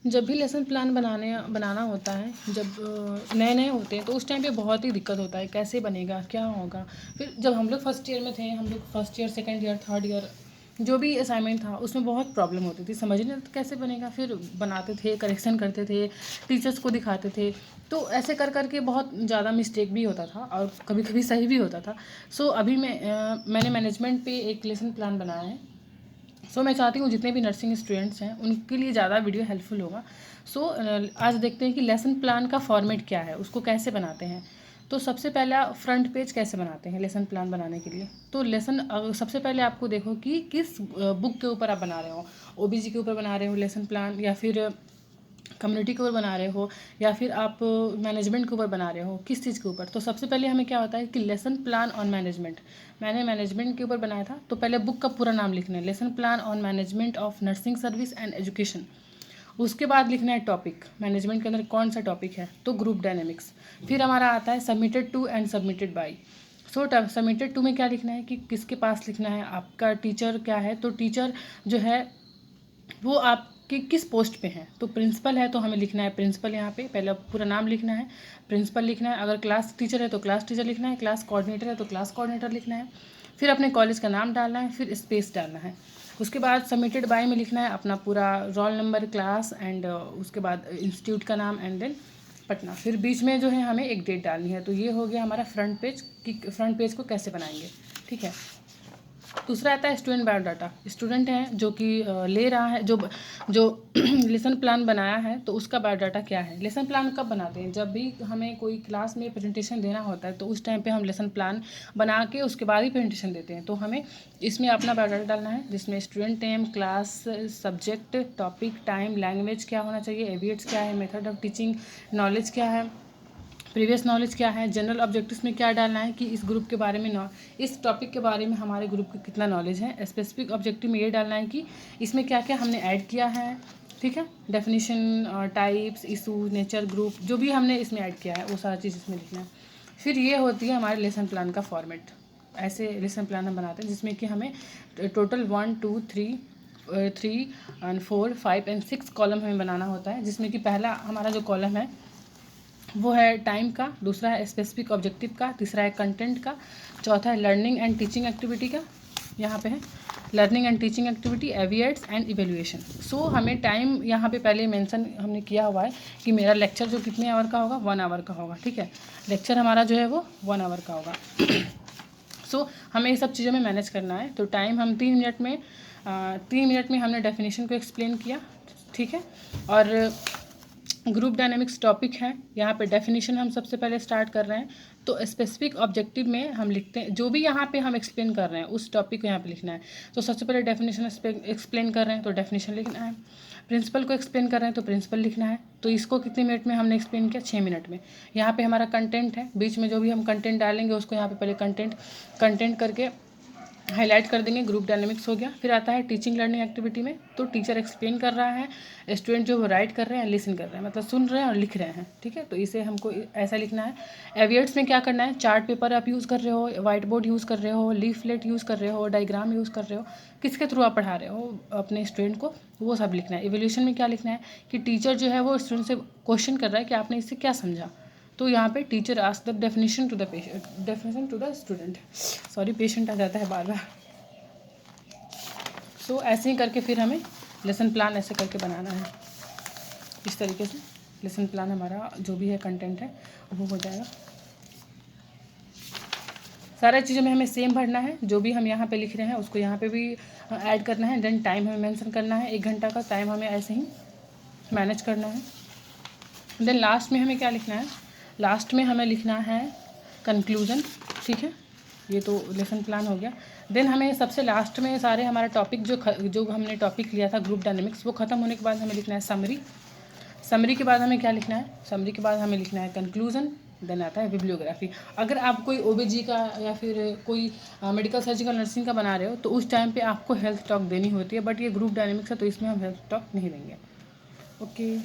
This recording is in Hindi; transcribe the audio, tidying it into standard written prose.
जब भी लेसन प्लान बनाना होता है, जब नए नए होते हैं तो उस टाइम पे बहुत ही दिक्कत होता है, कैसे बनेगा, क्या होगा। फिर जब हम लोग फर्स्ट ईयर में थे, हम लोग first year, second year, third year, जो भी असाइनमेंट था उसमें बहुत प्रॉब्लम होती थी, समझ नहीं आता कैसे बनेगा। फिर बनाते थे, करेक्शन करते थे, टीचर्स को दिखाते थे। तो ऐसे कर करके बहुत ज़्यादा मिस्टेक भी होता था और कभी कभी सही भी होता था। सो अभी मैंने मैनेजमेंट पे एक लेसन प्लान बनाया है। सो मैं चाहती हूँ जितने भी नर्सिंग स्टूडेंट्स हैं उनके लिए ज़्यादा वीडियो हेल्पफुल होगा। सो आज देखते हैं कि लेसन प्लान का फॉर्मेट क्या है, उसको कैसे बनाते हैं। तो सबसे पहला फ्रंट पेज कैसे बनाते हैं लेसन प्लान बनाने के लिए। तो सबसे पहले आपको देखो कि किस बुक के ऊपर आप बना रहे हो। ओबीजी के ऊपर बना रहे हो लेसन प्लान, या फिर कम्युनिटी के ऊपर बना रहे हो, या फिर आप मैनेजमेंट के ऊपर बना रहे हो, किस चीज़ के ऊपर। तो सबसे पहले हमें क्या होता है कि लेसन प्लान ऑन मैनेजमेंट। मैंने मैनेजमेंट के ऊपर बनाया था, तो पहले बुक का पूरा नाम लिखना है, lesson plan on management of nursing service and education. उसके बाद लिखना है टॉपिक, मैनेजमेंट के अंदर कौन सा टॉपिक है, तो ग्रुप डायनेमिक्स। फिर हमारा आता है submitted to and submitted by. So submitted to में क्या लिखना है कि किसके पास लिखना है, आपका टीचर क्या है। तो टीचर जो है वो आपके किस पोस्ट पे हैं। तो प्रिंसिपल है तो हमें लिखना है प्रिंसिपल, यहाँ पे पहले पूरा नाम लिखना है, प्रिंसिपल लिखना है। अगर क्लास टीचर है तो क्लास टीचर लिखना है, क्लास कोऑर्डिनेटर है तो क्लास कोऑर्डिनेटर लिखना है। फिर अपने कॉलेज का नाम डालना है, फिर स्पेस डालना है। उसके बाद सबमिटेड बाय में लिखना है अपना पूरा रोल नंबर, क्लास एंड उसके बाद इंस्टीट्यूट का नाम एंड देन पटना। फिर बीच में जो है हमें एक डेट डालनी है। तो ये हो गया हमारा फ्रंट पेज कि फ्रंट पेज को कैसे बनाएंगे, ठीक है। दूसरा आता है स्टूडेंट बायोडाटा। स्टूडेंट है जो कि ले रहा है, जो जो लेसन प्लान बनाया है, तो उसका बायोडाटा क्या है। लेसन प्लान कब बनाते हैं, जब भी हमें कोई क्लास में प्रेजेंटेशन देना होता है, तो उस टाइम पे हम लेसन प्लान बना के उसके बाद ही प्रेजेंटेशन देते हैं। तो हमें इसमें अपना बायोडाटा डालना है, जिसमें student name, class, subject, topic, time, language क्या होना चाहिए, एविएट्स क्या है, मेथड ऑफ टीचिंग, नॉलेज क्या है, प्रीवियस नॉलेज क्या है, जनरल ऑब्जेक्टिव्स में क्या डालना है कि इस ग्रुप के बारे में, इस टॉपिक के बारे में हमारे ग्रुप को कितना नॉलेज है। स्पेसिफिक ऑब्जेक्टिव में ये डालना है कि इसमें क्या क्या हमने ऐड किया है, ठीक है। Definition, types, issue, nature, group, जो भी हमने इसमें ऐड किया है वो सारा चीज़ इसमें लिखना है। फिर ये होती है हमारे लेसन प्लान का फॉर्मेट। ऐसे लेसन प्लान हम बनाते हैं जिसमें कि हमें टोटल 1 2 3 एंड 4 5 एंड 6 कॉलम हमें बनाना होता है। जिसमें कि पहला हमारा जो कॉलम है वो है टाइम का, दूसरा है स्पेसिफिक ऑब्जेक्टिव का, तीसरा है कंटेंट का, चौथा है लर्निंग एंड टीचिंग एक्टिविटी का। यहाँ पे है learning and teaching activity, aviates and evaluation. So हमें टाइम यहाँ पे पहले मेंशन हमने किया हुआ है कि मेरा लेक्चर जो कितने आवर का होगा, 1 आवर का होगा, ठीक है। लेक्चर हमारा जो है वो 1 आवर का होगा। सो हमें ये सब चीज़ों में मैनेज करना है। तो टाइम हम 3 मिनट में हमने डेफिनेशन को एक्सप्लेन किया, ठीक है। और ग्रुप डायनेमिक्स टॉपिक है, यहाँ पे डेफिनेशन हम सबसे पहले स्टार्ट कर रहे हैं। तो स्पेसिफिक ऑब्जेक्टिव में हम लिखते हैं जो भी यहाँ पे हम एक्सप्लेन कर रहे हैं उस टॉपिक को यहाँ पे लिखना है। तो सबसे पहले डेफिनेशन एक्सप्लेन कर रहे हैं तो डेफिनेशन लिखना है। प्रिंसिपल को एक्सप्लेन कर रहे हैं तो प्रिंसिपल लिखना है। तो इसको कितने मिनट में हमने एक्सप्लेन किया, 6 मिनट में। यहाँ पे हमारा कंटेंट है, बीच में जो भी हम कंटेंट डालेंगे उसको यहाँ पे पहले कंटेंट करके हाईलाइट कर देंगे। ग्रुप डायनेमिक्स हो गया। फिर आता है टीचिंग लर्निंग एक्टिविटी में, तो टीचर एक्सप्लेन कर रहा है, स्टूडेंट जो वो राइट कर रहे हैं, लिसन कर रहे हैं, मतलब सुन रहे हैं और लिख रहे हैं, ठीक है। तो इसे हमको ऐसा लिखना है। एविएट्स में क्या करना है, चार्ट पेपर आप यूज़ कर रहे हो, वाइट बोर्ड यूज़ कर रहे हो, लीफलेट यूज़ कर रहे हो, डायग्राम यूज़ कर रहे हो, किसके थ्रू आप पढ़ा रहे हो अपने स्टूडेंट को, वो सब लिखना है। इवोल्यूशन में क्या लिखना है कि टीचर जो है वो स्टूडेंट से क्वेश्चन कर रहा है कि आपने इससे क्या समझा। तो यहाँ पे teacher ask the definition to the student. Sorry, patient आ जाता है बार बार। सो ऐसे ही करके फिर हमें लेसन प्लान ऐसे करके बनाना है। इस तरीके से लेसन प्लान हमारा जो भी है कंटेंट है वो हो जाएगा। सारा चीज़ों में हमें सेम भरना है, जो भी हम यहाँ पे लिख रहे हैं उसको यहाँ पे भी ऐड करना है। देन टाइम हमें मेंशन करना है, 1 घंटा का टाइम हमें ऐसे ही मैनेज करना है। देन लास्ट में हमें क्या लिखना है, लास्ट में हमें लिखना है कंक्लूज़न, ठीक है। ये तो लेसन प्लान हो गया। देन हमें सबसे लास्ट में सारे हमारा टॉपिक जो हमने टॉपिक लिया था ग्रुप डायनेमिक्स, वो ख़त्म होने के बाद हमें लिखना है समरी के बाद हमें क्या लिखना है, समरी के बाद हमें लिखना है कंक्लूज़न। देन आता है बिब्लियोग्राफी। अगर आप कोई ओबीजी का या फिर कोई मेडिकल सर्जिकल नर्सिंग का बना रहे हो तो उस टाइम पे आपको हेल्थ टॉक देनी होती है, बट ये ग्रुप डायनेमिक्स है तो इसमें हम हेल्थ टॉक नहीं देंगे। ओके।